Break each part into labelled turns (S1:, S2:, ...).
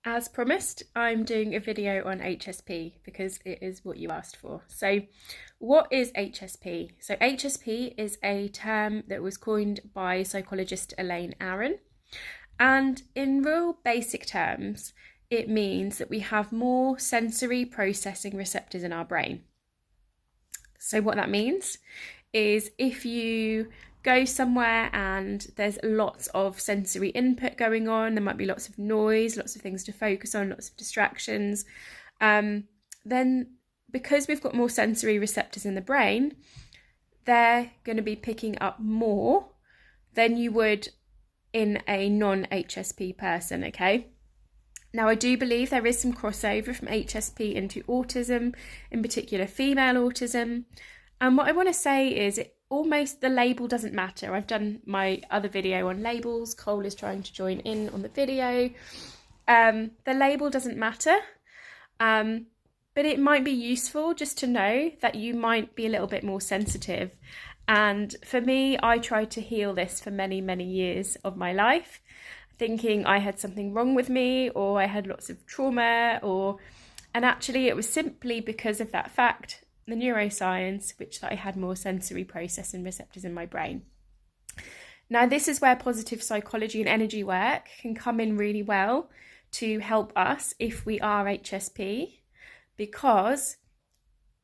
S1: As promised, I'm doing a video on HSP because it is what you asked for. So what is HSP? So HSP is a term that was coined by psychologist Elaine Aron. And in real basic terms, it means that we have more sensory processing receptors in our brain. So what that means is if you go somewhere and there's lots of sensory input going on, there might be lots of noise, lots of things to focus on, lots of distractions, then because we've got more sensory receptors in the brain, they're going to be picking up more than you would in a non-HSP person, okay? Now, I do believe there is some crossover from HSP into autism, in particular female autism. And what I want to say is the label doesn't matter. I've done my other video on labels. Cole is trying to join in on the video. The label doesn't matter, but it might be useful just to know that you might be a little bit more sensitive. And for me, I tried to heal this for many, many years of my life, thinking I had something wrong with me or I had lots of trauma, and actually it was simply because of that fact, the neuroscience, which I had more sensory processing receptors in my brain. Now, this is where positive psychology and energy work can come in really well to help us if we are HSP, because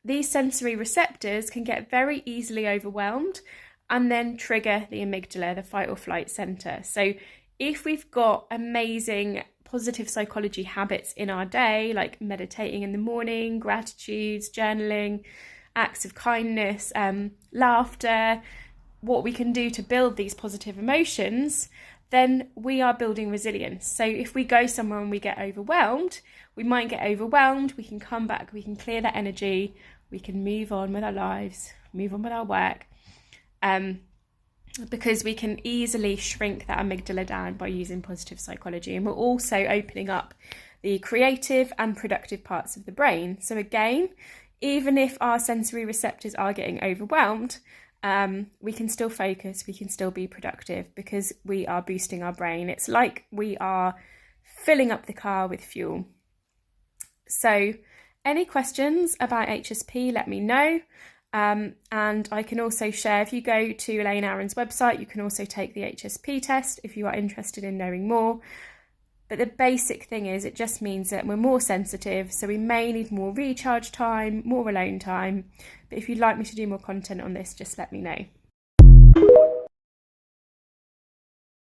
S1: these sensory receptors can get very easily overwhelmed and then trigger the amygdala, the fight or flight center. So if we've got amazing positive psychology habits in our day, like meditating in the morning, gratitudes, journaling, acts of kindness, laughter, what we can do to build these positive emotions, then we are building resilience. So if we go somewhere and we get overwhelmed, we might get overwhelmed, we can come back, we can clear that energy, we can move on with our lives, move on with our work, because we can easily shrink that amygdala down by using positive psychology. And we're also opening up the creative and productive parts of the brain. So again, even if our sensory receptors are getting overwhelmed, we can still focus, we can still be productive because we are boosting our brain. It's like we are filling up the car with fuel. So any questions about HSP, let me know. And I can also share, if you go to Elaine Aron's website, you can also take the HSP test if you are interested in knowing more. But the basic thing is, it just means that we're more sensitive, so we may need more recharge time, more alone time. But if you'd like me to do more content on this, just let me know.